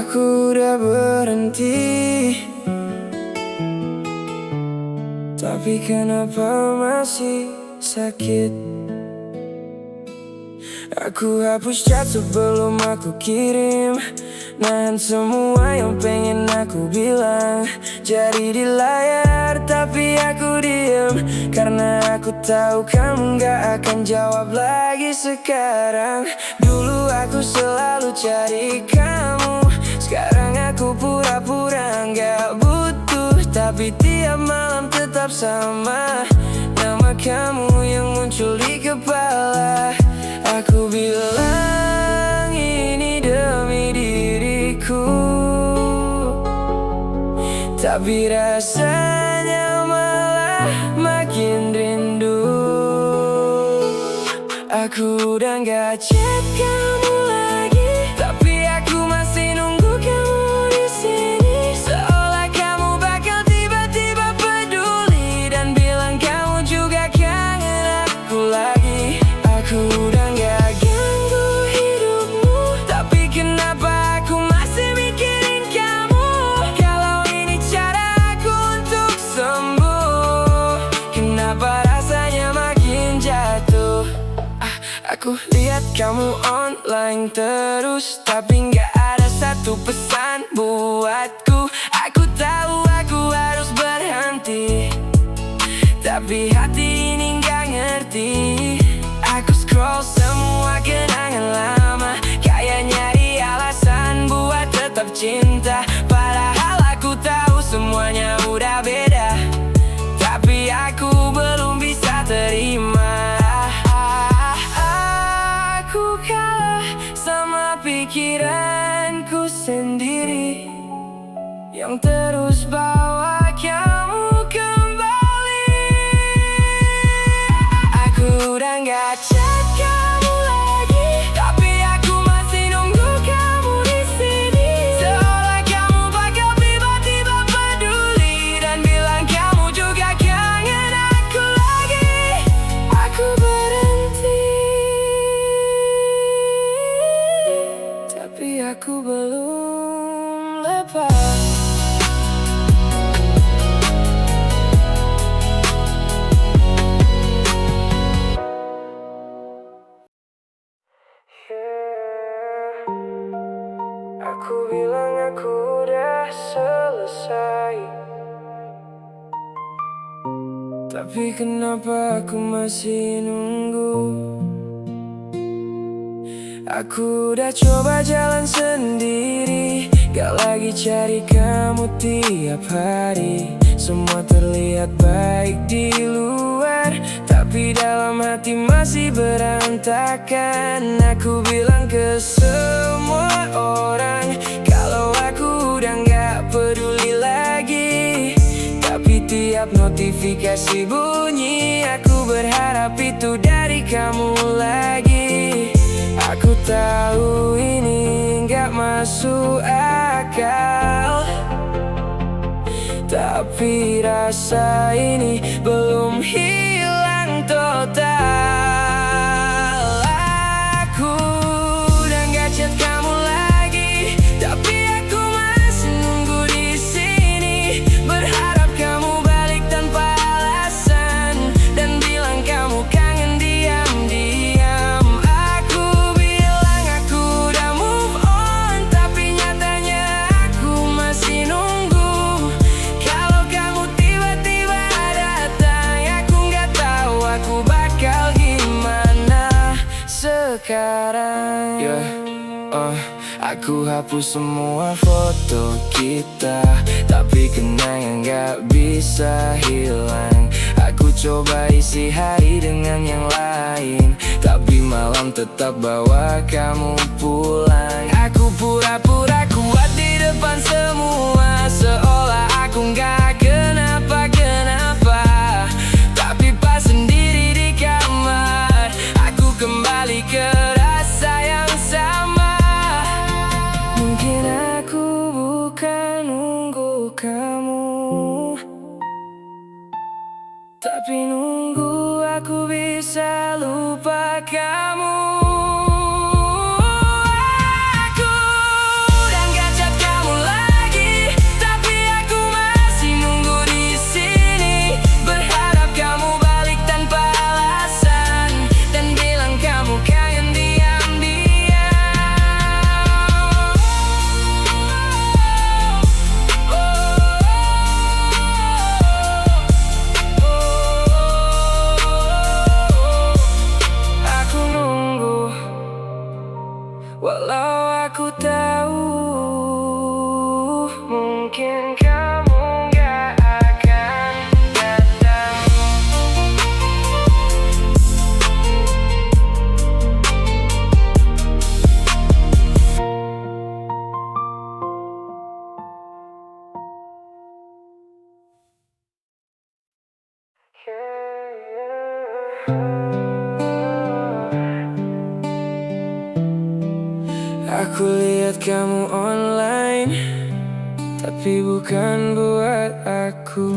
Aku udah berhenti, tapi kenapa masih sakit? Aku hapus chat sebelum aku kirim, nahan semua yang pengen aku bilang. Jadi di layar tapi aku diem, karena aku tahu kamu gak akan jawab lagi sekarang. Dulu aku selalu cari kamu, sekarang aku pura-pura gak butuh. Tapi tiap malam tetap sama, nama kamu yang muncul di kepala. Aku bilang ini demi diriku, tapi rasanya malah makin rindu. Aku udah gak chat kamu lagi, tapi aku masih nunggu kamu di sini. Seolah kamu bakal tiba-tiba peduli dan bilang kamu juga kangen aku lagi. Aku udah gak ganggu hidupmu, tapi kenapa aku masih mikirin kamu? Kalau ini cara aku untuk sembuh, kenapa rasanya makin jatuh? Aku lihat kamu online terus, tapi gak ada satu pesan buatku. Aku tahu aku harus berhenti, tapi hati ini gak ngerti. Aku scroll semua kenangan lama, kayak nyari alasan buat tetap cinta. Padahal aku tahu semuanya udah beda, tapi aku belum bisa terima. Aku kalah sama pikiranku sendiri yang terus bawa kamu kembali. Aku udah gak chat kamu lagi, tapi aku masih nunggu kamu di sini. Seolah kamu bakal tiba-tiba peduli dan bilang kamu juga kangen aku lagi. Aku berhenti, tapi aku belum lepas. Aku bilang aku udah selesai, tapi kenapa aku masih nunggu? Aku udah coba jalan sendiri, gak lagi cari kamu tiap hari. Semua terlihat baik di luar, tapi dalam hati masih berantakan. Aku bilang ke semua orang kalau aku udah gak peduli lagi, tapi tiap notifikasi bunyi aku berharap itu dari kamu lagi. Aku tahu ini gak masuk akal, tapi rasa ini belum hilang total. Aku udah gak chat kamu lagi, tapi aku masih nunggu di sini. Berharap kamu balik tanpa alasan dan bilang kamu kangen diam-diam. Aku bilang aku udah move on, tapi nyatanya aku masih nunggu. Kalau kamu tiba-tiba datang, aku gak tahu aku bakal gimana sekarang. Aku hapus semua foto kita, tapi kenangan gak bisa hilang. Aku coba isi hari dengan yang lain, tapi malam tetap bawa kamu pulang. Aku pura-pura kuat di depan semua, seolah aku gak kenapa-kenapa. Tapi pas sendiri di kamar, aku kembali ke rasa yang sama. Mungkin aku bukan nunggu kamu, tapi nunggu aku bisa lupa kamu. Aku lihat kamu online, tapi bukan buat aku.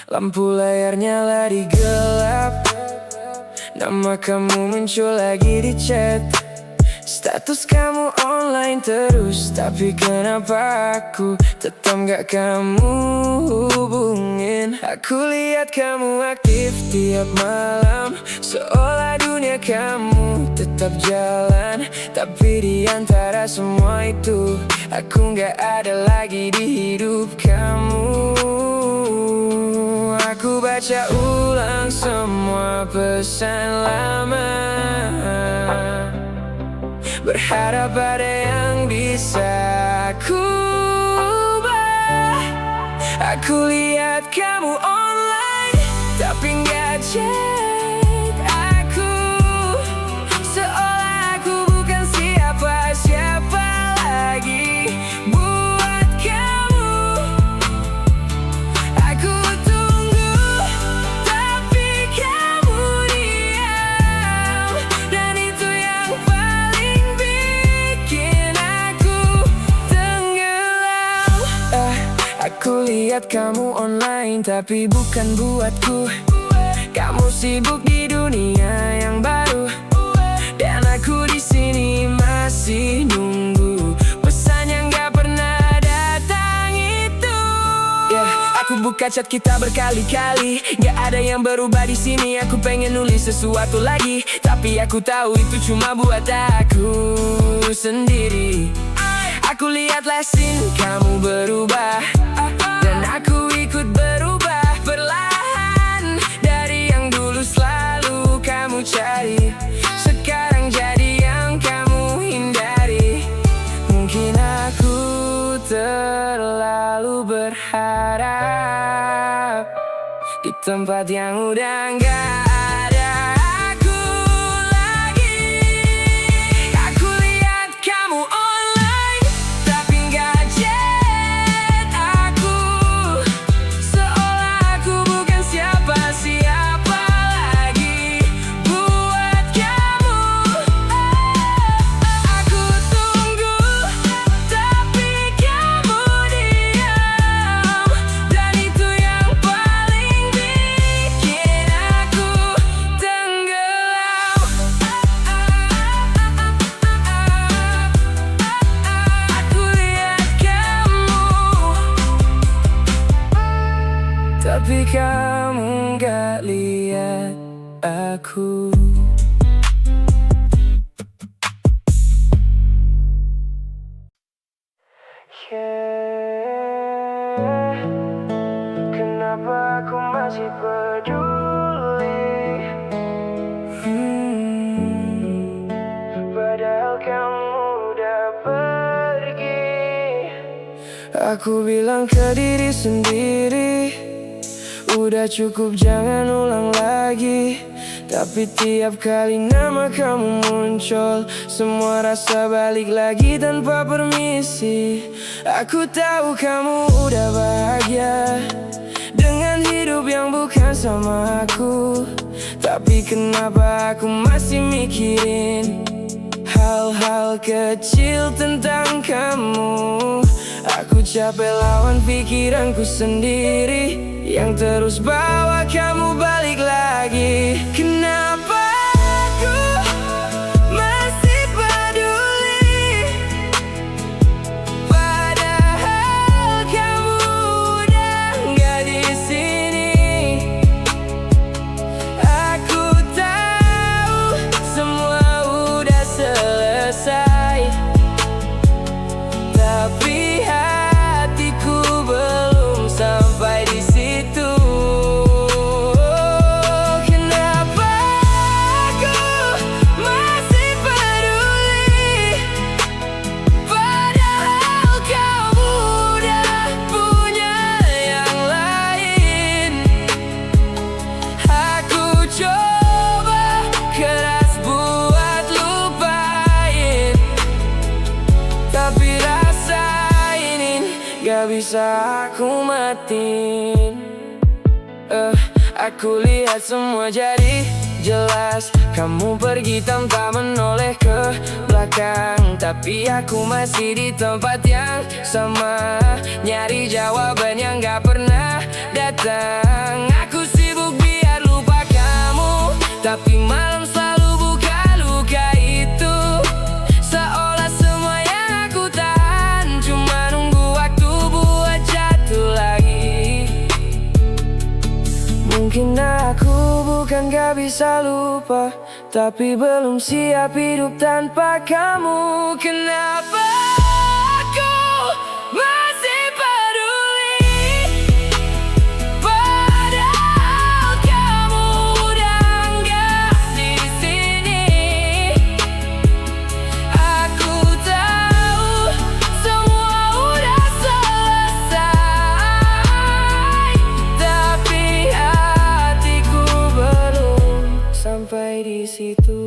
Lampu layar nyala di gelap, nama kamu muncul lagi di chat. Status kamu online terus, tapi kenapa aku tetap gak kamu hubungin? Aku lihat kamu aktif tiap malam, seolah dunia kamu tetap jalan. Tapi di antara semua itu, aku gak ada lagi di hidup kamu. Aku baca ulang semua pesan lama, berharap ada yang bisa aku ubah. Aku lihat kamu online, tapi nggak chat aku, seolah aku bukan siapa-siapa lagi buat kamu. Aku tunggu, tapi kamu diam, dan itu yang paling bikin aku tenggelam. Aku lihat kamu online, tapi bukan buatku. Kamu sibuk di dunia yang baru, dan aku di sini masih nunggu pesan yang gak pernah datang itu. Aku buka chat kita berkali-kali, gak ada yang berubah di sini. Aku pengen nulis sesuatu lagi, tapi aku tahu itu cuma buat aku sendiri. Aku lihatlah scene kamu berubah, dan aku ikut berubah perlahan. Dari yang dulu selalu kamu cari, sekarang jadi yang kamu hindari. Mungkin aku terlalu berharap di tempat yang udah gak ada aku lagi. Aku lihat kamu online, tapi gak chat aku, seolah aku bukan siapa-siapa lagi buat kamu. Aku tunggu, tapi kamu diam, dan itu yang paling bikin aku tenggelam. Aku lihat kamu, tapi kamu gak lihat aku. Kenapa aku masih peduli? Padahal kamu udah pergi. Aku bilang ke diri sendiri, udah cukup jangan ulang lagi. Tapi tiap kali nama kamu muncul, semua rasa balik lagi tanpa permisi. Aku tahu kamu udah bahagia dengan hidup yang bukan sama aku, tapi kenapa aku masih mikirin hal-hal kecil tentang kamu. Aku capek lawan pikiranku sendiri yang terus bawa kamu balik lagi. Kenapa aku masih peduli, padahal kamu udah gak di sini. Aku tahu semua udah selesai, tapi hatiku belum sampai di situ. Kenapa aku masih peduli, padahal kamu udah punya yang lain. Aku coba keras buat lupain, tapi rasa ini gak bisa aku matiin. Aku lihat semua jadi jelas kamu pergi tanpa menoleh ke belakang, tapi aku masih di tempat yang sama, nyari jawaban yang gak pernah datang. Aku sibuk biar lupa kamu, tapi malam selalu buka luka itu. Seolah semua yang aku tahan cuma nunggu waktu buat jatuh lagi. Mungkin aku bukan gak bisa lupa, tapi belum siap hidup tanpa kamu. Kenapa aku masih peduli, padahal kamu udah gak di sini. Aku tahu semua udah selesai, tapi hatiku belum sampai di situ.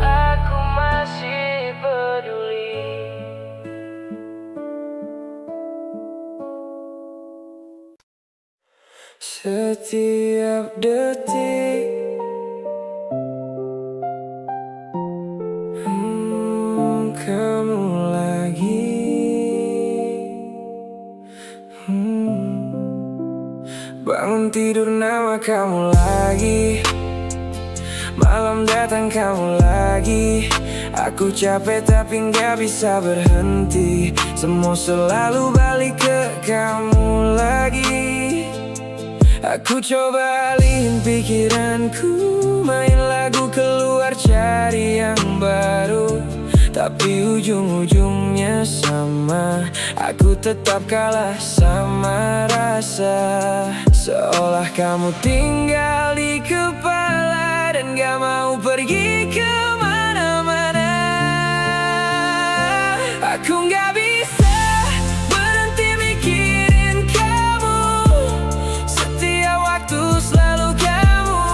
Aku masih peduli. Setiap detik kamu lagi. Bangun tidur nama kamu lagi, malam datang kamu lagi. Aku capek tapi gak bisa berhenti, semua selalu balik ke kamu lagi. Aku coba alihin pikiranku, main lagu keluar cari yang baru, tapi ujung-ujungnya sama. Aku tetap kalah sama rasa, seolah kamu tinggal di kepala dan gak mau pergi kemana-mana. Aku gak bisa berhenti mikirin kamu, setiap waktu selalu kamu.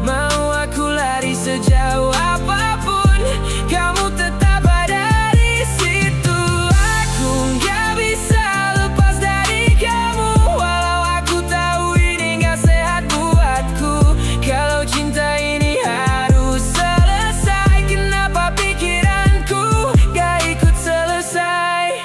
Mau aku lari sejauh apapun, kamu tetap ada di situ. Aku gak bisa lepas dari kamu, walau aku tahu ini gak sehat buatku. Kalau cinta ini harus selesai, kenapa pikiranku gak ikut selesai?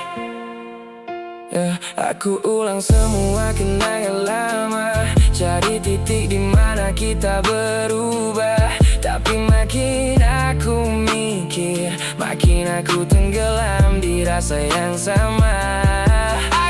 Aku ulang semua kenangan lama, cari titik di mana kita berubah. Tapi makin aku mikir, makin aku tenggelam di rasa yang sama.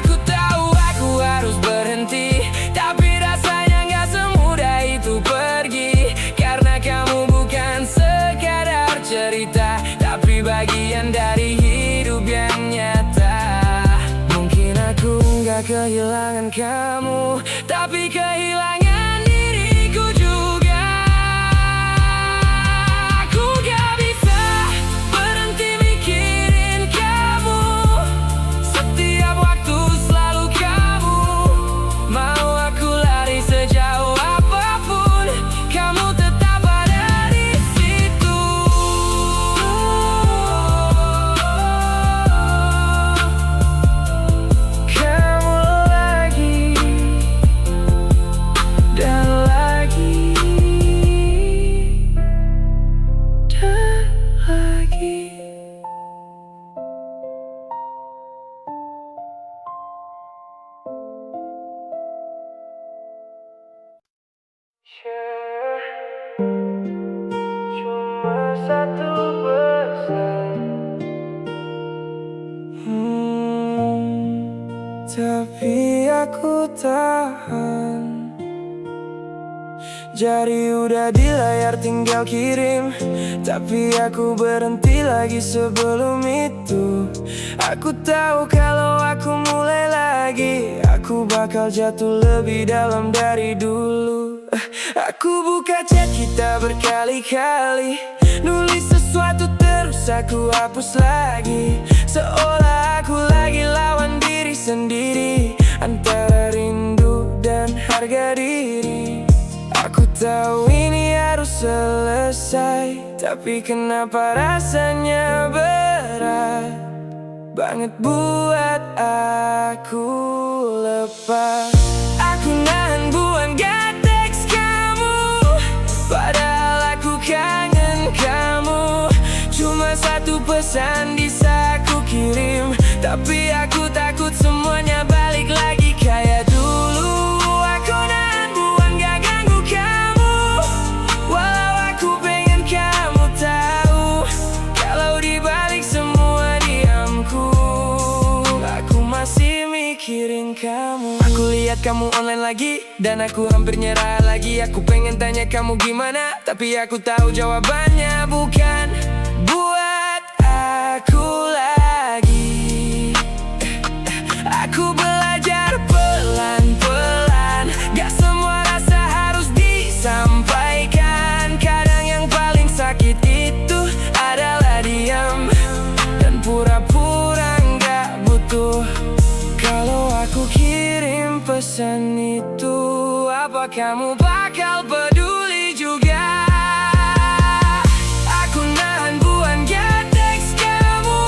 Aku tahu aku harus berhenti, tapi rasanya gak semudah itu pergi. Karena kamu bukan sekadar cerita, tapi bagian dari hidup yang nyata. Mungkin aku gak kehilangan kamu, tapi kehilangan diriku juga. Aku gak bisa berhenti mikirin kamu, setiap waktu selalu kamu. Mau aku lari sejauh apapun, kamu tetap ada di situ. Kamu lagi dan lagi dan lagi. Cuma satu pesan, tapi aku tahan. Jari udah di layar tinggal kirim, tapi aku berhenti lagi sebelum itu. Aku tahu kalau aku mulai lagi, aku bakal jatuh lebih dalam dari dulu. Aku buka chat kita berkali-kali, nulis sesuatu terus aku hapus lagi. Seolah aku lagi lawan diri sendiri, antara rindu dan harga diri. Aku tahu ini harus selesai, tapi kenapa rasanya berat banget buat aku lepas. Aku nahan buat gak teks kamu, padahal aku kangen kamu. Cuma satu pesan bisa aku kirim, tapi aku takut semuanya balik lagi kayak dulu. Aku nahan buat gak ganggu kamu, walau aku pengen kamu tahu, kalau dibalik semua diamku, aku masih mikirin kamu. Aku lihat kamu online lagi, dan aku hampir nyerah lagi. Aku pengen tanya kamu gimana, tapi aku tahu jawabannya bukan buat aku lagi. Aku belajar pelan-pelan, gak semua rasa harus disampaikan. Kadang yang paling sakit itu adalah diam dan pura-pura gak butuh. Kalau aku kirim pesan itu, apa kamu bakal peduli juga? Aku nahan buat gak teks kamu,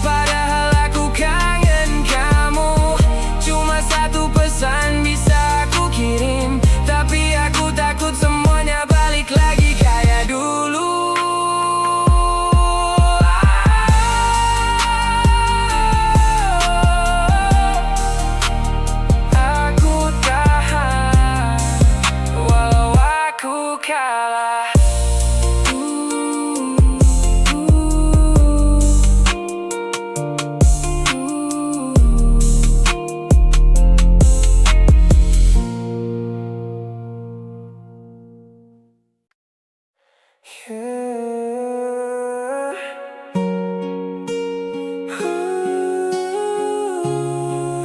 padahal aku kangen kamu. Cuma satu pesan bisa aku kirim, tapi aku takut semuanya balik lagi kayak dulu. Aku tahan, walau aku kalah.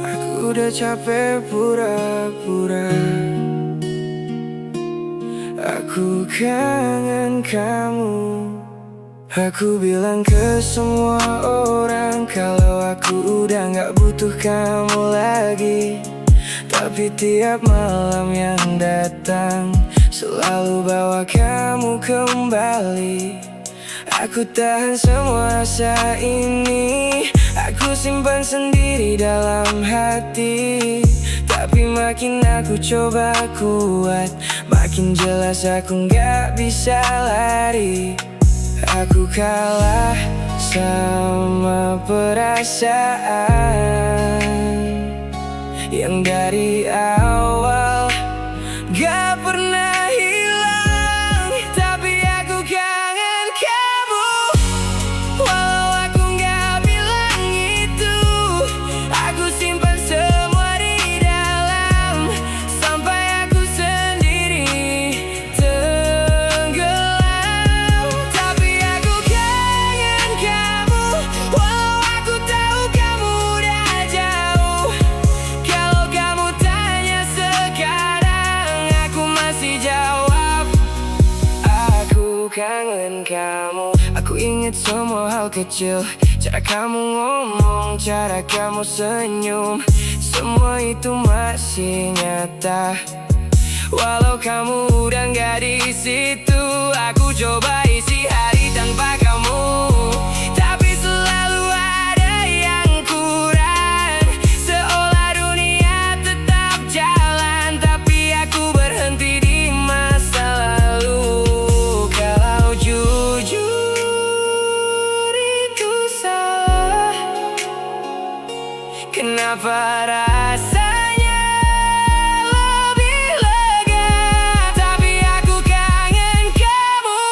Aku udah capek pura-pura, aku kangen kamu. Aku bilang ke semua orang kalau aku udah gak butuh kamu lagi, tapi tiap malam yang datang selalu bawa kamu kembali. Aku tahan semua rasa ini, aku simpan sendiri dalam hati. Tapi makin aku coba kuat, makin jelas aku gak bisa lari. Aku kalah sama perasaan yang dari awal gak pernah hilang. Tapi aku kangen kamu, walau aku gak bilang itu. Aku simpan semua di dalam, sampai aku sendiri tenggelam. Tapi aku kangen kamu, walau aku tahu kamu udah jauh. Kalau kamu tanya sekarang, aku masih jawab, aku kangen kamu. Aku ingat semua hal kecil, cara kamu ngomong, cara kamu senyum, semua itu masih nyata. Walau kamu udah gak di situ, aku coba isi hari tanpa kamu. Tapi selalu ada yang kurang, seolah dunia tetap jalan, tapi aku berhenti di masa lalu. Kalau jujur itu salah, kenapa rasanya lebih lega? Tapi aku kangen kamu,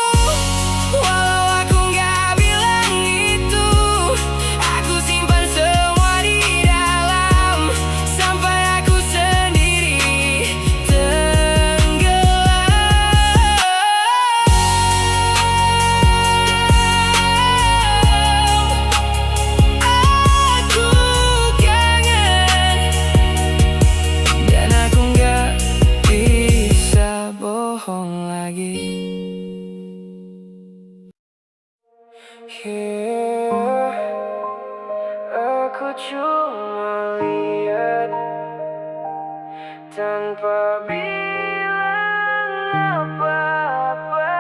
walau aku gak bilang itu. Aku simpan semua di dalam, sampai aku sendiri tenggelam. Aku kangen, dan aku gak bisa bohong lagi. Aku cuma lihat tanpa bilang apa-apa.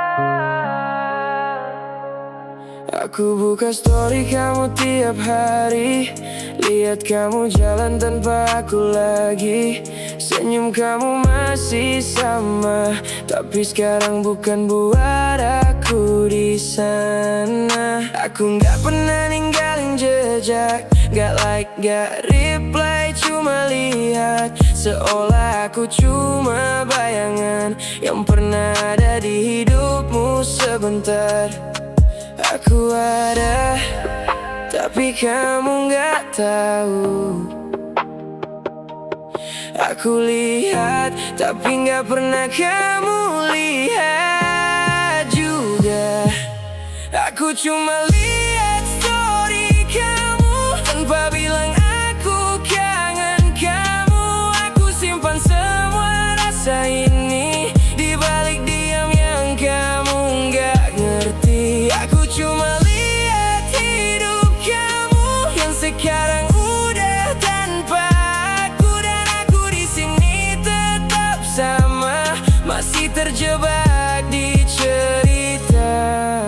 Aku buka story kamu tiap hari, lihat kamu jalan tanpa aku lagi. Senyum kamu masih sama, tapi sekarang bukan buat aku di sana. Aku gak pernah ninggalin jejak, gak like, gak reply, cuma lihat. Seolah aku cuma bayangan yang pernah ada di hidupmu sebentar. Aku ada, tapi kamu gak tahu. Aku lihat, tapi gak pernah kamu lihat juga. Aku cuma lihat story kamu tanpa bilang aku kangen kamu. Aku simpan semua rasa ini di balik diam yang kamu gak ngerti. Aku cuma lihat hidup kamu yang sekarang udah tanpa aku, dan aku di sini tetap sama, masih terjebak di cerita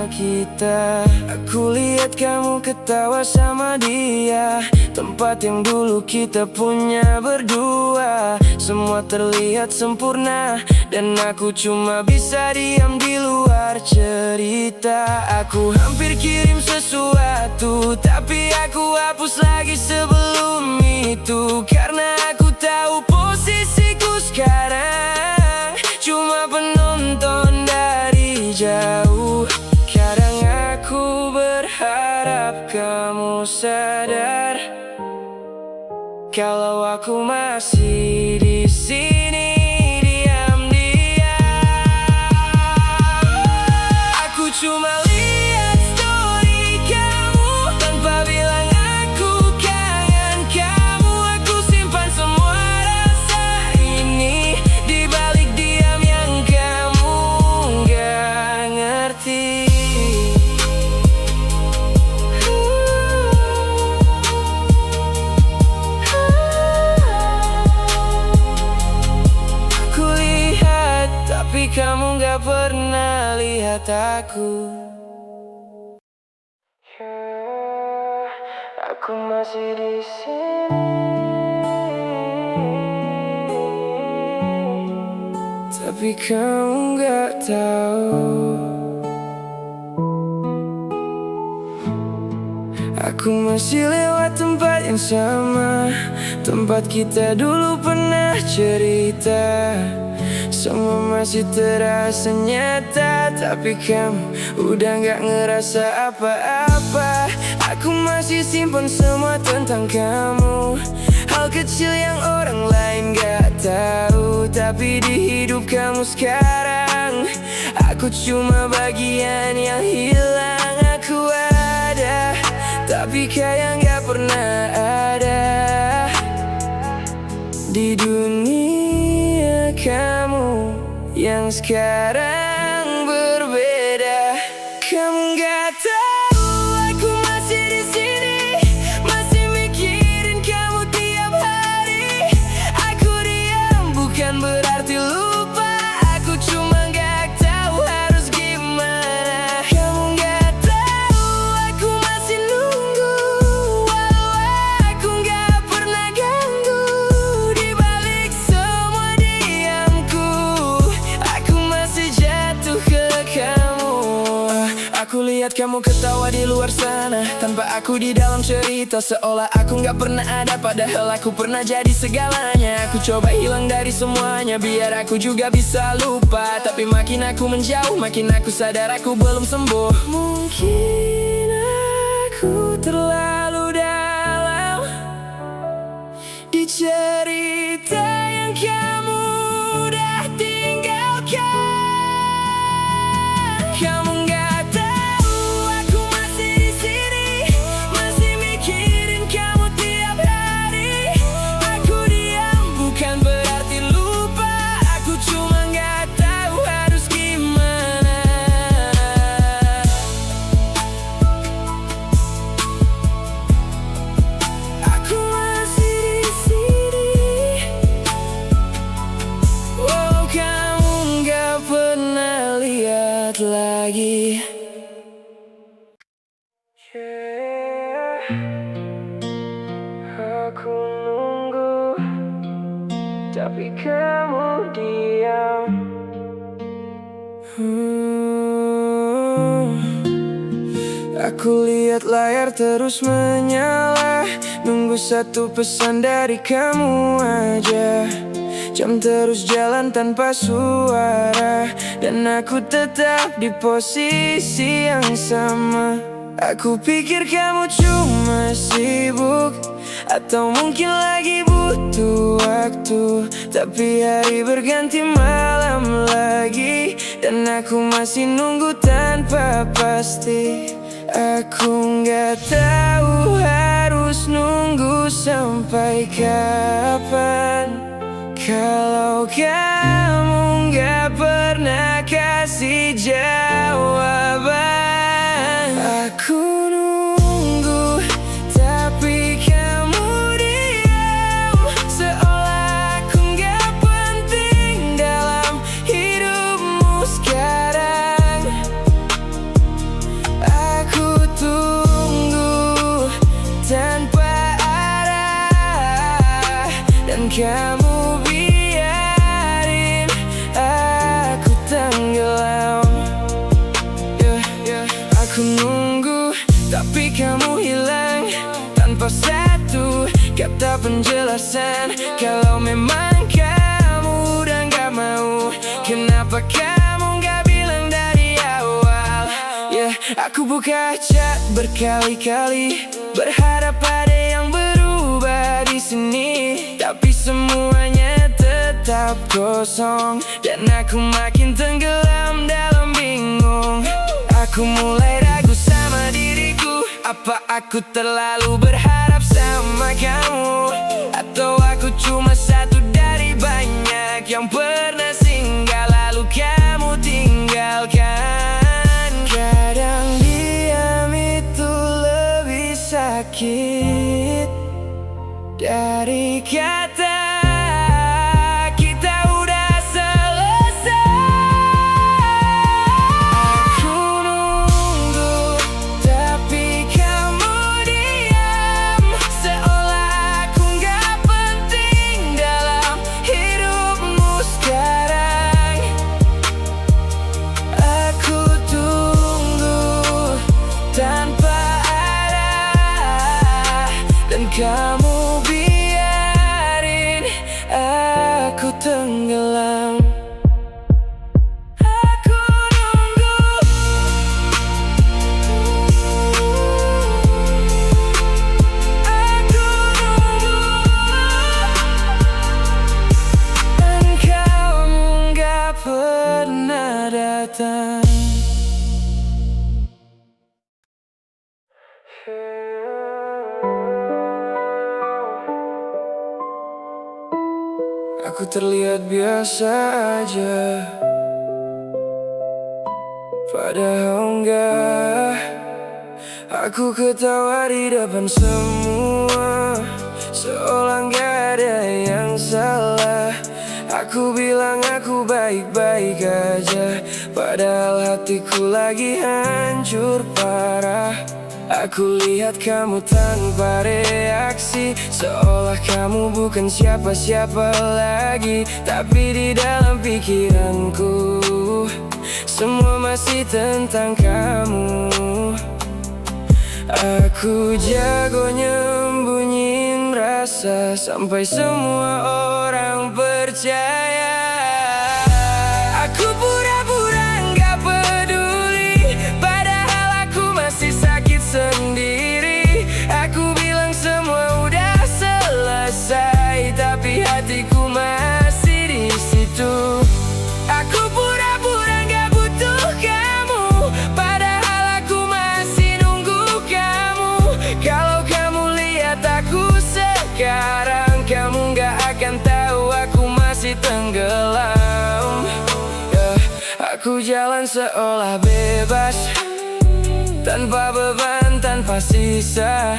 kita. Aku lihat kamu ketawa sama dia, tempat yang dulu kita punya berdua. Semua terlihat sempurna, dan aku cuma bisa diam di luar cerita. Aku hampir kirim sesuatu, tapi aku hapus lagi sebelum itu. Karena aku tahu posisiku sekarang cuma penonton dari jauh. Kadang aku berharap kamu sadar kalau aku masih di sini diam-diam. Aku cuma lihat story kamu tanpa bilang aku kangen kamu. Aku simpan semua rasa ini di balik diam yang kamu gak ngerti. Tapi kamu gak pernah lihat aku. Aku masih di sini, tapi kamu gak tahu. Aku masih lewat tempat yang sama, tempat kita dulu pernah cerita. Semua masih terasa nyata, tapi kamu udah gak ngerasa apa-apa. Aku masih simpan semua tentang kamu, hal kecil yang orang lain gak tahu. Tapi di hidup kamu sekarang, aku cuma bagian yang hilang. Aku ada, tapi kayak gak pernah ada di dunia kamu yang sekarang berbeda. Kamu gak tahu aku masih di sini, masih mikirin kamu tiap hari. Aku diam bukan berarti lupa, aku cuma gak tahu harus gimana. Kamu gak tahu aku masih nunggu, walau aku gak pernah ganggu. Di balik semua diamku, aku masih jatuh ke kamu. Aku lihat kamu ketawa di luar sana, tanpa aku di dalam cerita. Seolah aku gak pernah ada, padahal aku pernah jadi segalanya. Aku coba hilang dari semuanya, biar aku juga bisa lupa. Tapi makin aku menjauh, makin aku sadar aku belum sembuh. Mungkin aku terlalu dalam di cerita yang kamu udah tinggalkan. Kamu gak tahu aku masih di sini, masih mikirin kamu tiap hari. Aku diam bukan berarti lupa, aku cuma gak tahu harus gimana. Aku masih di sini, Aku nunggu, tapi kamu diam. Aku lihat layar terus menyala, nunggu satu pesan dari kamu aja. Jam terus jalan tanpa suara, dan aku tetap di posisi yang sama. Aku pikir kamu cuma sibuk, atau mungkin lagi butuh waktu. Tapi hari berganti malam lagi, dan aku masih nunggu tanpa pasti. Aku nggak tahu harus nunggu sampai kapan, kalau kamu nggak pernah kasih jawaban. Aku nunggu, tapi kamu diam, seolah aku nggak penting dalam hidupmu sekarang. Aku tunggu tanpa arah, dan kamu biarin aku tenggelam. Aku nunggu, tapi kamu hilang tanpa satu kata penjelasan. Kalau memang kamu udah gak mau, kenapa kamu gak bilang dari awal? Aku buka chat berkali-kali, berharap ada yang berubah di sini, tapi semuanya tetap kosong, dan aku makin tenggelam dalam bingung. Aku mulai ragu sama diriku, apa aku terlalu berharap sama kamu, atau aku cuma satu dari banyak yang pernah singgah lalu kamu tinggalkan. Kadang diam itu lebih sakit dari kata kita udah selesai. Aku nunggu, tapi kamu diam, seolah aku nggak penting dalam hidupmu sekarang. Aku tunggu tanpa arah, dan kamu biarin aku tenggelam. Aku nunggu, aku nunggu, dan kamu gak pernah datang. Aku terlihat biasa aja, padahal enggak. Aku ketawa di depan semua, seolah nggak ada yang salah. Aku bilang aku baik-baik aja, padahal hatiku lagi hancur parah. Aku lihat kamu tanpa reaksi, seolah kamu bukan siapa-siapa lagi. Tapi di dalam pikiranku, semua masih tentang kamu. Aku jago nyembunyiin rasa sampai semua orang percaya. Aku pura-pura nggak peduli, padahal aku masih sakit sendiri. Aku bilang semua udah selesai, tapi hatiku masih di situ. Aku pura-pura nggak butuh kamu, padahal aku masih nunggu kamu. Kalau kamu lihat aku sekarang, kamu nggak akan tahu aku masih tenggelam. Aku jalan seolah bebas, tanpa beban, tanpa sisa.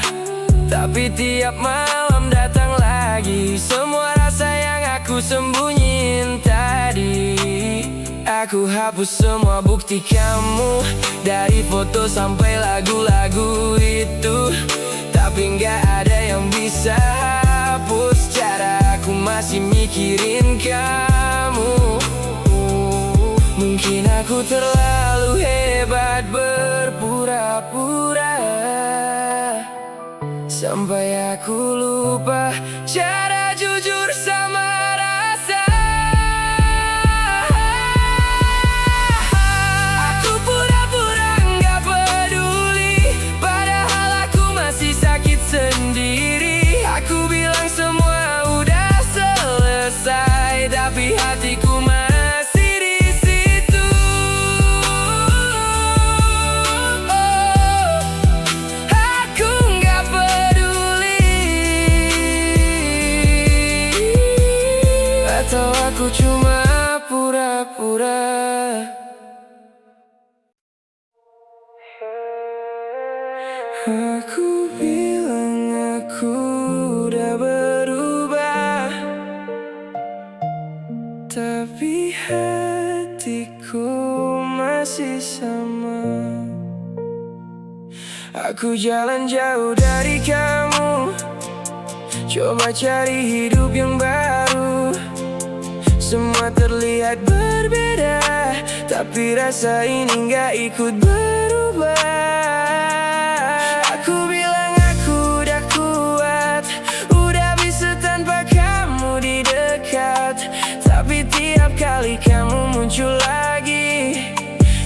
Tapi tiap malam datang lagi semua rasa yang aku sembunyiin tadi. Aku hapus semua bukti kamu, dari foto sampai lagu-lagu itu. tapi nggak ada yang bisa hapus cara aku masih mikirin kamu. Mungkin aku terlalu hebat berpura-pura, sampai aku lupa cara jujur sama rasa. Aku pura-pura nggak peduli, padahal aku masih sakit sendiri. Aku bilang semua udah selesai, tapi hatiku masih di situ. Aku nggak peduli, atau aku cuma pura-pura. Aku bilang aku udah berubah, tapi hatiku masih sama. Aku jalan jauh dari kamu, coba cari hidup yang baru. Semua terlihat berbeda, tapi rasa ini gak ikut berubah. Aku bilang aku udah kuat, udah bisa tanpa kamu di dekat, tapi tiap kali kamu muncul lagi,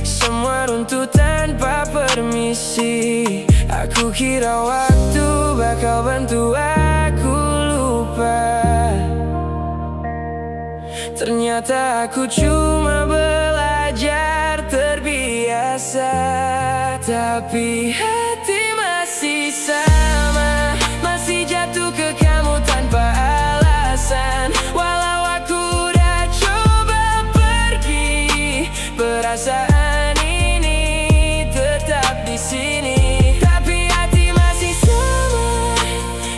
semua runtuh tanpa permisi. Aku kira waktu bakal bantu aku lupa, ternyata aku cuma belajar terbiasa. Tapi hati masih sama, masih jatuh ke kamu tanpa alasan. Walau aku udah coba pergi, perasaan ini tetap di sini. Tapi hati masih sama,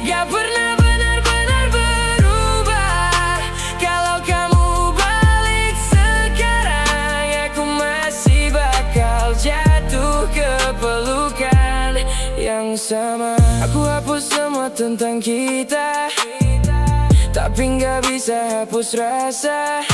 gak pernah benar-benar berubah. Kalau kamu balik sekarang, aku masih bakal jatuh ke pelukan yang sama. Aku hapus semua tentang kita, tapi nggak bisa hapus rasa.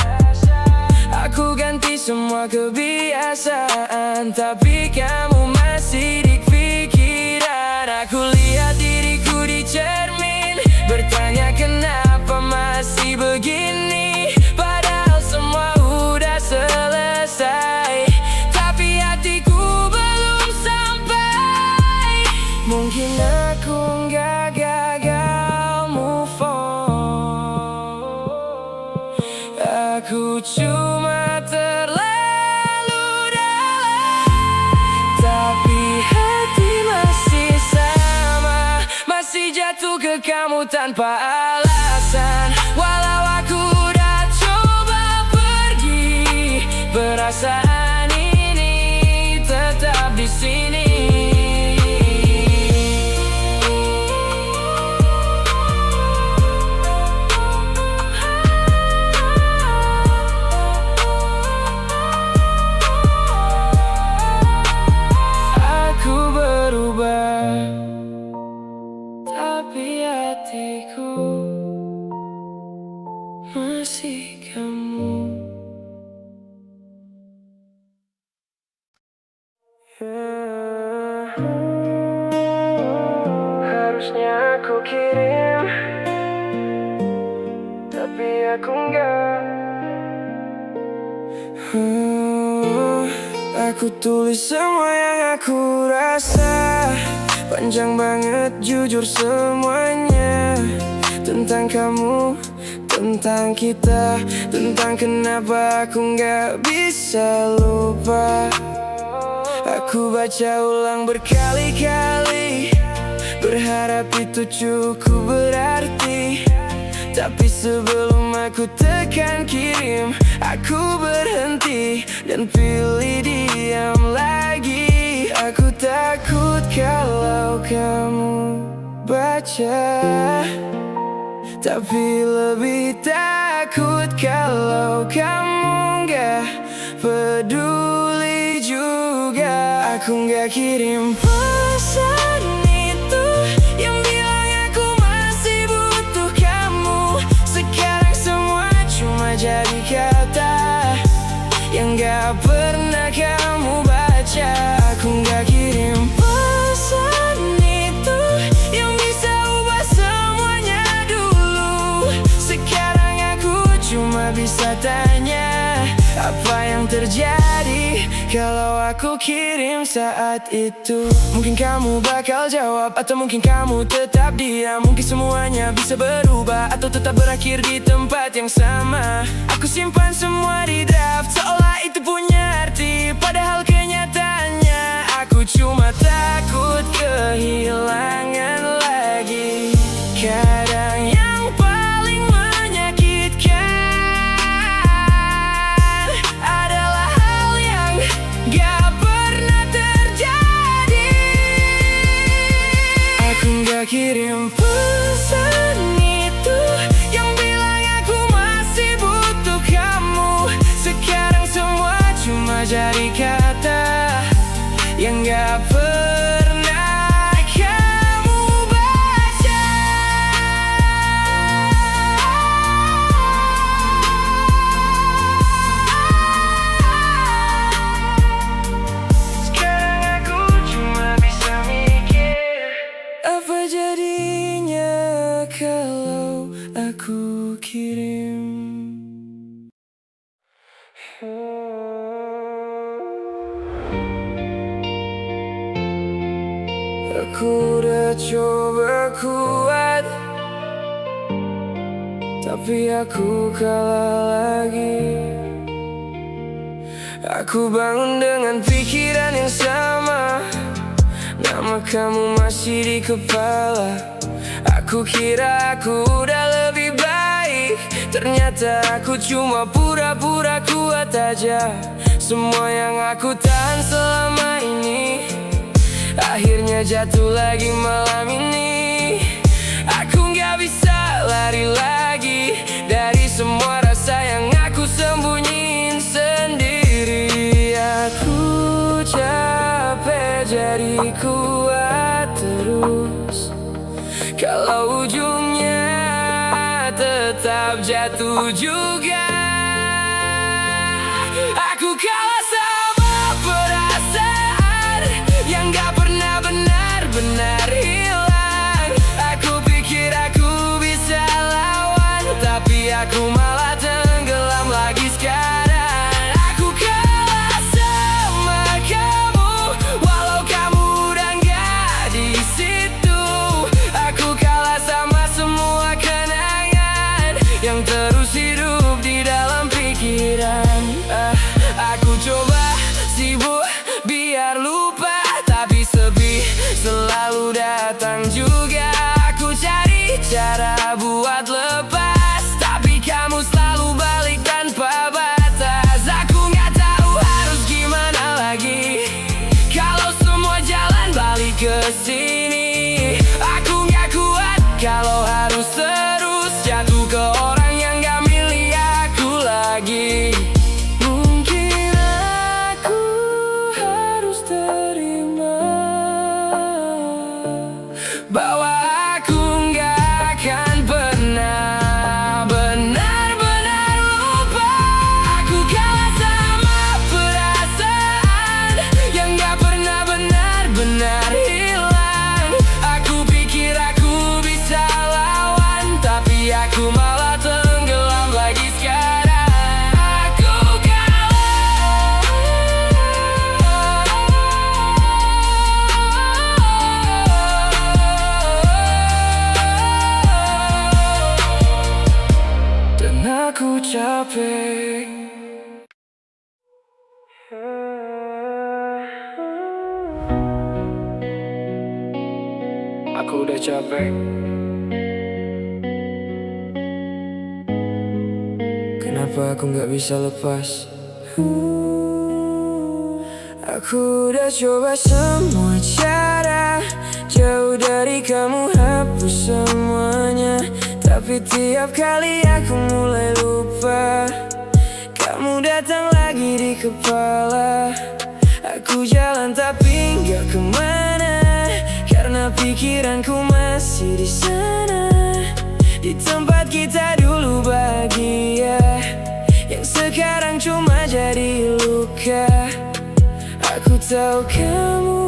Aku ganti semua kebiasaan, tapi kamu masih di pikiran. Aku lihat diriku di cermin, bertanya kenapa masih begini, padahal semua udah selesai, tapi hatiku belum sampai. Mungkin aku nggak gagal move on, aku cuma terlalu dalam. Tapi hati masih sama, masih jatuh ke kamu tanpa alasan. Walau aku udah coba pergi, perasaan ini tetap di sini. Aku berubah, tapi hatiku masih kamu. Harusnya aku kirim, tapi aku enggak. Aku tulis semua yang aku rasa, panjang banget jujur semuanya. Tentang kamu, tentang kita, tentang kenapa aku nggak bisa lupa. Aku baca ulang berkali-kali, berharap itu cukup berarti. Tapi sebelum aku tekan kirim, aku berhenti dan pilih diam lagi. Aku takut kalau kamu baca, tapi lebih takut kalau kamu gak peduli juga. Aku gak kirim pesan itu yang terjadi kalau aku kirim saat itu? Mungkin kamu bakal jawab, atau mungkin kamu tetap diam. Mungkin semuanya bisa berubah, atau tetap berakhir di tempat yang sama. Aku simpan semua di draft, seolah itu punya arti. Padahal kenyataannya aku cuma takut kehilangan lagi. Kadang yang paling menyakitkan adalah hal yang gak pernah terjadi. Aku gak kirim pesan itu yang bilang aku masih butuh kamu. Sekarang semua cuma jadi kata yang gak pernah kamu baca. Sekarang aku cuma bisa mikir, apa jadinya kalau aku kirim? Aku udah coba kuat, tapi aku kalah lagi. Aku bangun dengan pikiran yang sama, nama kamu masih di kepala. Aku kira aku udah lebih baik, ternyata aku cuma pura-pura kuat aja. Semua yang aku tahan selama ini akhirnya jatuh lagi malam ini. Aku gak bisa lari lagi dari semua rasa yang aku sembunyiin sendiri. Aku capek jadi kuat terus kalau ujungnya tetap jatuh juga. Aku kalah sama perasaan yang gak pernah benar-benar hilang. Aku pikir aku bisa lawan, tapi aku malah tenggelam lagi sekarang. Aku kalah sama kamu, walau kamu udah gak di situ. Aku kalah sama semua kenangan yang terus hidup di dalam pikiran. Aku coba sibuk biar lupa, tapi sepi selalu datang juga. Aku cari cara buat lepas, tapi kamu selalu balik tanpa batas. Aku gak tahu harus gimana lagi kalau semua jalan balik ke sini. Aku gak kuat kalau harus terus jatuh ke orang yang gak milih aku lagi. Mungkin aku harus terima bahwa aku gak akan pernah benar-benar lupa. Aku kalah sama perasaan yang gak pernah benar-benar hilang. Aku pikir aku bisa lawan, tapi aku malah tenggelam lagi sekarang. Aku kalah. Dan aku capek. Aku udah capek. Kenapa aku gak bisa lepas? Aku udah coba semua cara, jauh dari kamu, hapus semuanya. Tapi tiap kali aku mulai lupa, kamu datang lagi di kepala. Aku jalan tapi nggak kemana, karena pikiranku masih di sana, di tempat kita dulu bahagia, yang sekarang cuma jadi luka. Aku tahu kamu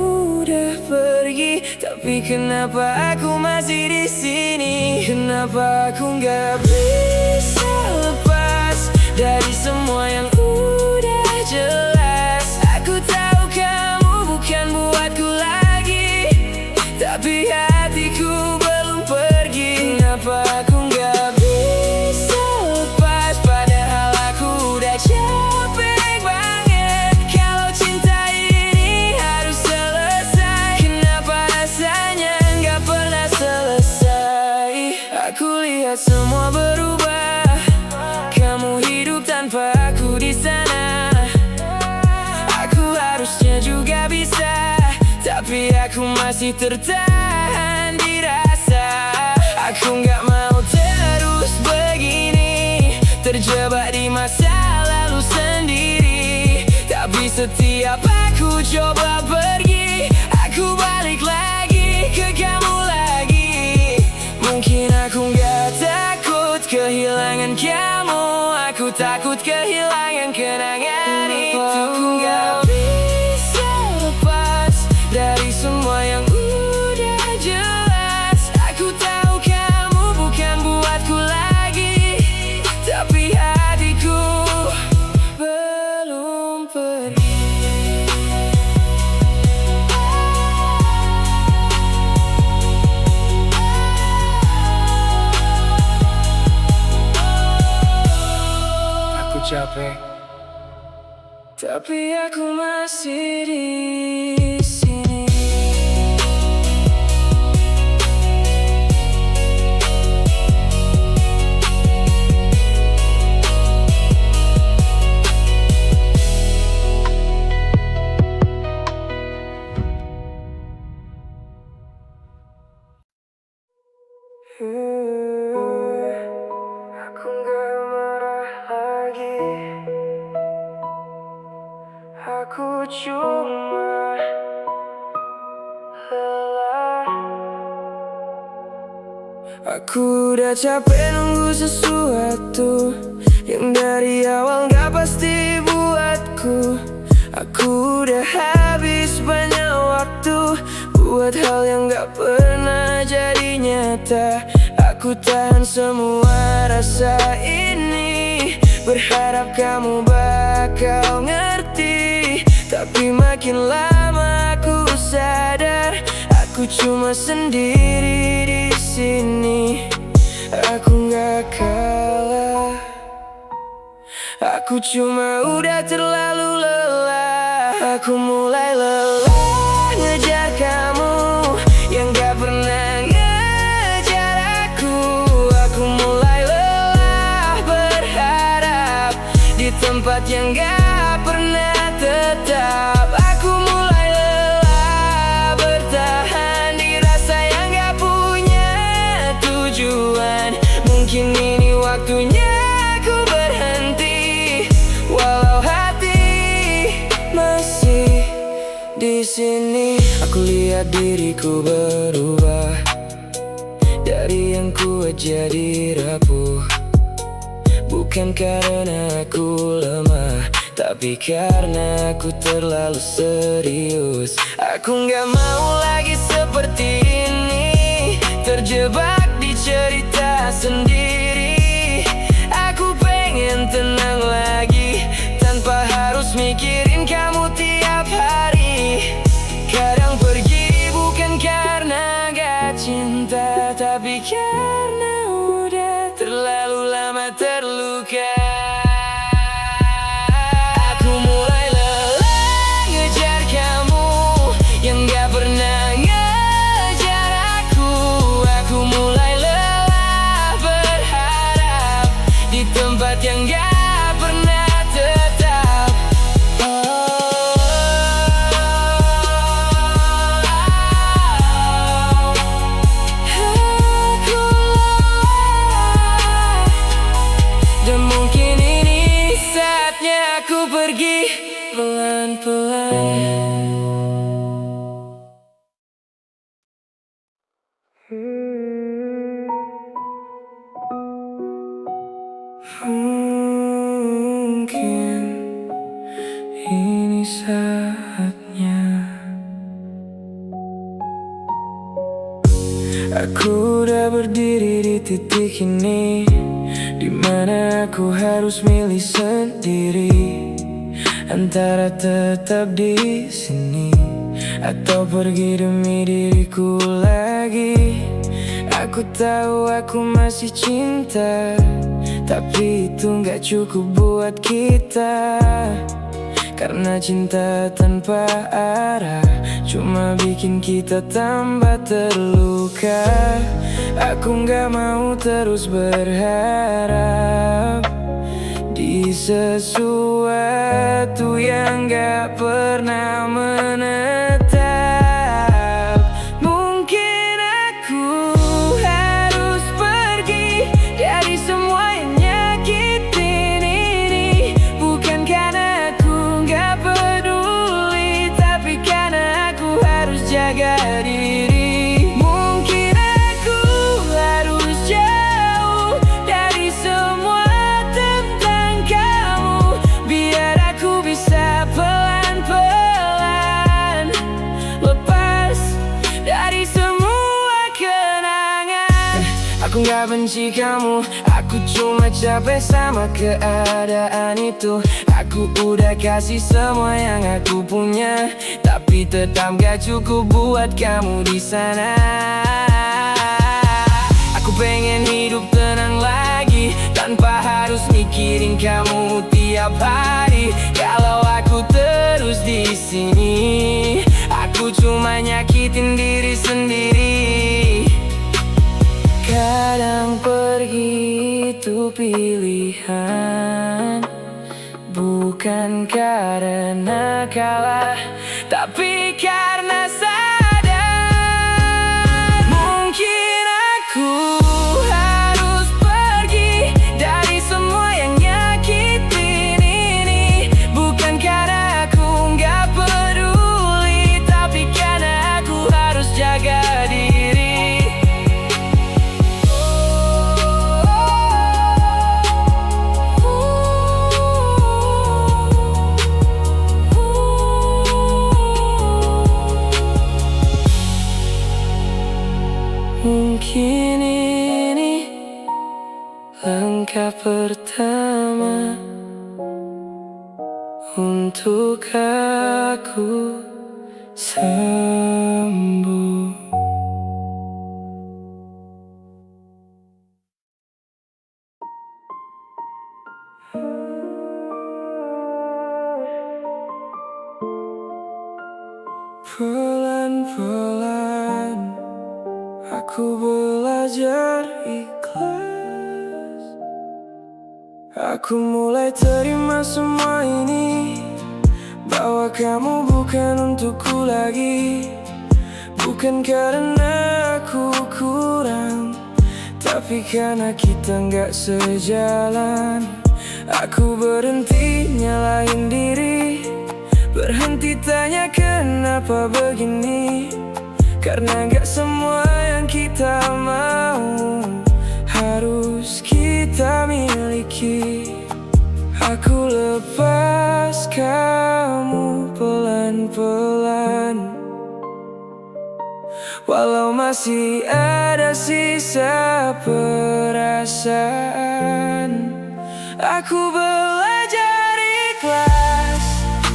udah pergi, tapi kenapa aku masih di sini? Kenapa aku nggak bisa lepas dari semua yang udah jelas. Aku tahu kamu bukan buatku lagi, tapi hatiku belum pergi. Kenapa aku nggak bisa lepas, padahal aku udah capek banget. Kalau cinta ini harus selesai, kenapa rasanya nggak pernah selesai? Aku lihat semua berubah, kamu hidup tanpa aku di sana. Aku harusnya juga bisa, tapi aku masih tertahan di rasa. Aku nggak mau terus begini, terjebak di masa lalu sendiri. Tapi setiap aku coba pergi, aku balik lagi ke kamu lagi. Mungkin aku nggak takut kehilangan kamu, aku takut kehilangan kenangan itu. Aku nggak bisa lepas dari semua yang udah jelas. Aku tahu kamu bukan buatku lagi, tapi hatiku belum pergi. Aku capek, tapi aku masih di sini. Aku nggak marah lagi, aku cuma lelah. Aku udah capek nunggu sesuatu yang dari awal gak pasti buatku. Aku udah habis banyak waktu buat hal yang gak pernah jadi nyata. Aku tahan semua rasa ini, berharap kamu bakal ngerti. Tapi makin lama aku sadar, aku cuma sendiri di sini. Aku nggak kalah, aku cuma udah terlalu lelah. Aku mulai lelah ngejar kamu yang gak pernah ngejar aku. Aku mulai lelah berharap di tempat yang gak pernah tetap. Aku mulai lelah bertahan di rasa yang gak punya tujuan. Mungkin ini waktunya aku berhenti, walau hati masih di sini. Aku lihat diriku berubah, dari yang kuat jadi rapuh. Bukan karena aku lemah, tapi karena aku terlalu serius. Aku nggak mau lagi seperti ini, terjebak di cerita sendiri. Aku pengen tenang lagi, tanpa harus mikirin kamu tiap hari. Kadang pergi bukan karena gak cinta, tapi karena udah terlalu lama terluka. Aku mulai lelah ngejar kamu yang gak pernah ngejar aku. Aku mulai lelah berharap di tempat yang gak pernah tetap. Aku lelah, dan mungkin ini saatnya aku pergi pelan-pelan. Mungkin ini saatnya. Aku udah berdiri di titik ini, dimana aku harus milih sendiri antara tetap di sini atau pergi demi diriku lagi. Aku tahu aku masih cinta, tapi itu gak cukup buat kita. Karena cinta tanpa arah cuma bikin kita tambah terluka. Aku gak mau terus berharap di sesuatu yang gak pernah menetap. Mungkin aku harus pergi dari semua yang nyakitin ini, bukan karena aku gak peduli, tapi karena aku harus jaga diri. Aku gak benci kamu, aku cuma capek sama keadaan itu. Aku udah kasih semua yang aku punya, tapi tetap gak cukup buat kamu di sana. Aku pengen hidup tenang lagi, tanpa harus mikirin kamu tiap hari. Kalau aku terus di sini, aku cuma nyakitin diri sendiri. Kadang pergi itu pilihan, bukan karena kalah, tapi karena sadar. Mungkin aku harus pergi dari semua yang nyakitin ini, bukan karena aku gak peduli, tapi karena aku harus jaga diri. Mungkin ini langkah pertama untuk aku sembuh. Pelan-pelan aku belajar ikhlas. Aku mulai terima semua ini, bahwa kamu bukan untukku lagi. Bukan karena aku kurang, tapi karena kita gak sejalan. Aku berhenti nyalahin diri, berhenti tanya kenapa begini. Karena gak semua yang kita mau harus kita miliki. Aku lepas kamu pelan-pelan, walau masih ada sisa perasaan. Aku belajar ikhlas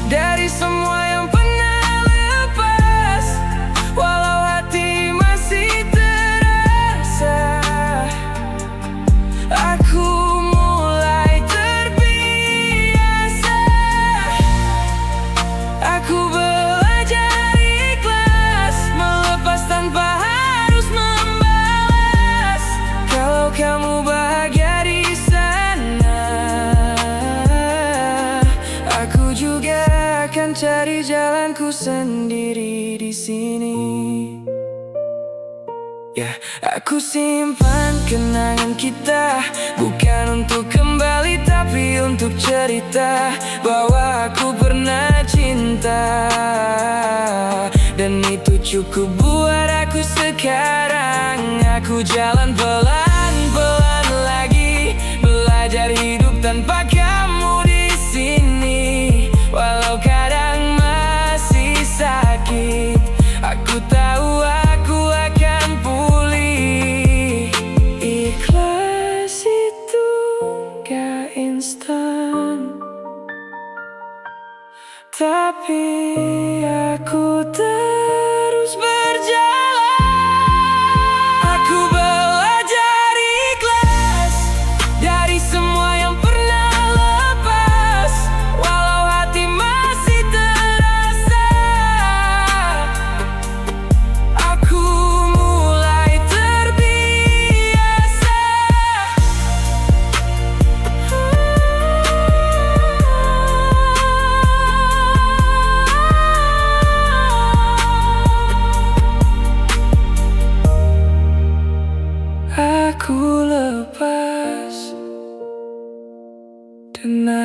dari semua yang pernah lepas, walau hati masih terasa. Aku mulai terbiasa. Aku belajar ikhlas, melepas tanpa harus membalas. Kalau kamu bahagia di sana, aku juga akan cari jalanku sendiri di sini. Ya, aku simpan kenangan kita, bukan untuk kembali tapi untuk cerita bahwa aku pernah cinta. Dan itu cukup buat aku sekarang. Aku jalan pelan-pelan lagi, belajar hidup tanpa kamu di sini. Walau kadang masih sakit, aku tahu aku akan pulih. Ikhlas itu gak instan,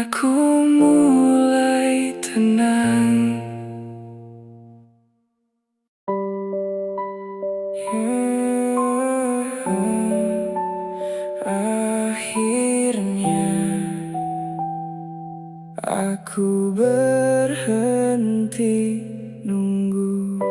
aku mulai tenang. Akhirnya aku berhenti nunggu.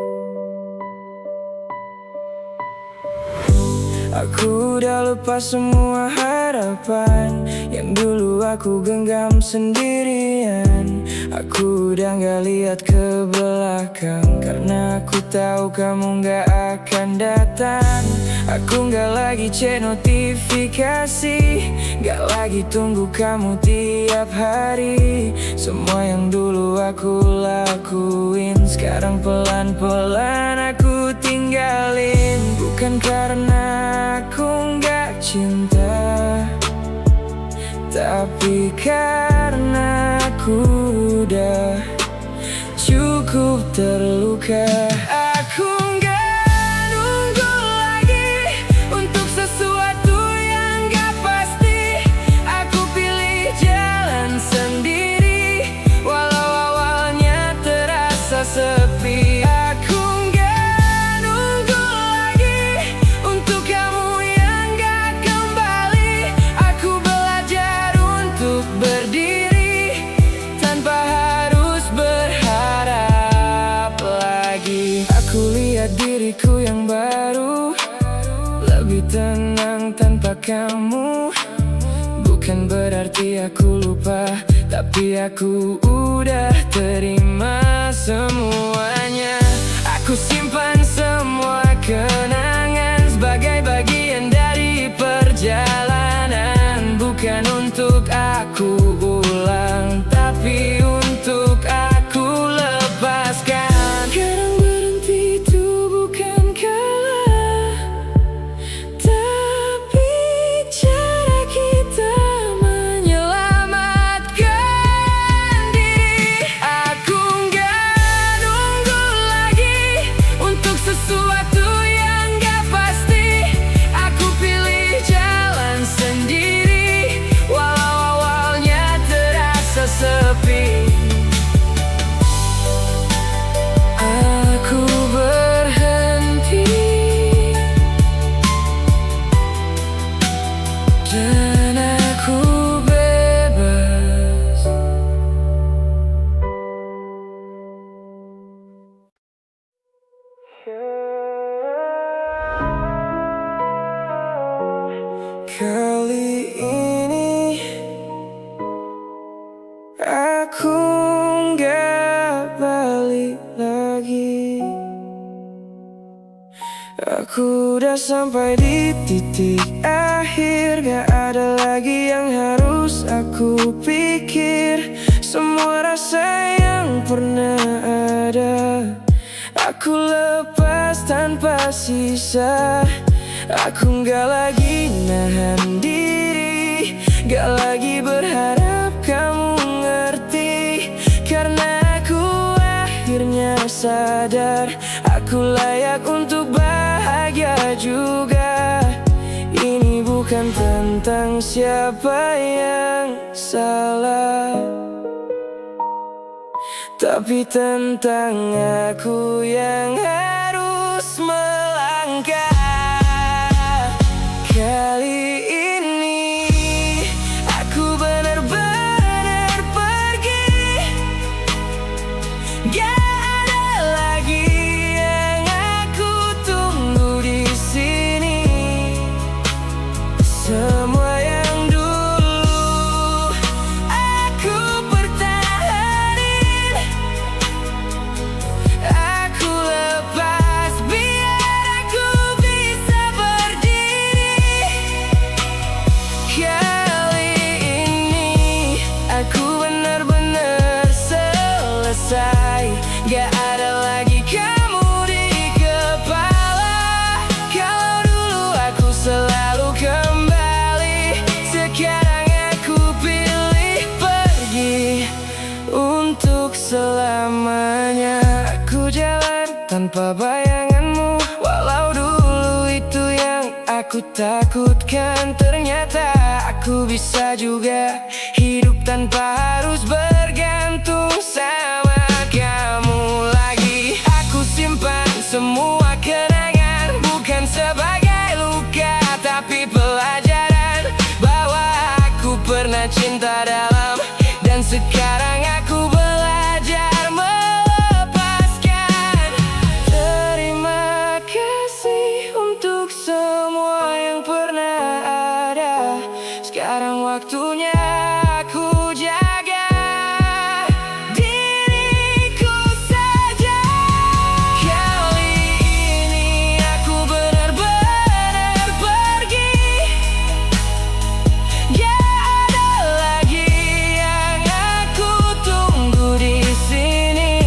Aku udah lepas semua harapan yang dulu aku genggam sendirian. Aku udah gak lihat ke belakang karena aku tahu kamu gak akan datang. Aku gak lagi cek notifikasi, gak lagi tunggu kamu tiap hari. Semua yang dulu aku lakuin sekarang pelan-pelan aku tinggalin. Bukan karena aku gak cinta, tapi karena aku udah cukup terluka. Aku gak nunggu lagi untuk sesuatu yang gak pasti. Aku pilih jalan sendiri walau awalnya terasa sepi. Aku gak nunggu lagi untuk kamu yang gak kembali. Aku belajar untuk berdiri tanpa harus berharap lagi. Aku lihat diriku yang baru, lebih tenang tanpa kamu. Bukan berarti aku lupa, tapi aku udah terima semuanya. Aku simpan semua kenangan sebagai bagian dari perjalanan. Bukan untuk aku ulang, tapi untuk aku lepaskan. Kadang berhenti itu bukan kalah, tapi cara kita menyelamatkan diri. Aku gak nunggu lagi untuk sesuatu yang gak pasti. Aku pilih jalan sendiri walau awalnya terasa sepi. Aku berhenti dan aku bebas. Kali ini aku gak balik lagi. Aku udah sampai di titik akhir, gak ada lagi yang harus aku pikir. Semua rasa yang pernah ada aku lepas tanpa sisa. Aku gak lagi nahan diri, gak lagi berharap kamu ngerti. Karena aku akhirnya sadar aku layak untuk bahagia juga. Ini bukan tentang siapa yang salah, tapi tentang aku yang harus melangkah. Kali ini aku benar-benar pergi. Gak ada lagi yang aku tunggu di sini. Semua yang dulu aku pertahanin, aku lepas biar aku bisa berdiri. Kali ini aku benar-benar selesai. Gak ada lagi kamu di kepala. Kalau dulu aku selalu kembali, sekarang aku pilih pergi untuk selamanya. Aku jalan tanpa bayanganmu, walau dulu itu yang aku takutkan. Ternyata aku bisa juga hidup tanpa harus bergantung sama kamu lagi. Aku simpan semua kenangan, bukan sebagai luka tapi pelajaran bahwa aku pernah cinta dalam, dan sekarang aku belajar melepaskan. Terima kasih untuk semua yang pernah ada. Sekarang waktunya aku jaga diriku saja. Kali ini aku benar-benar pergi. Gak ada lagi yang aku tunggu di sini.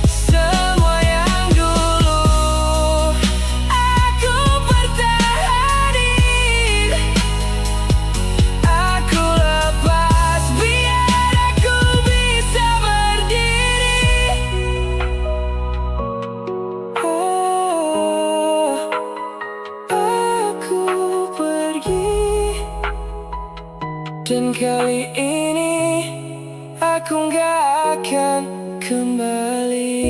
Semua yang dulu aku pertahanin, aku lepas biar aku bisa berdiri. Aku pergi, dan kali ini aku gak akan kembali.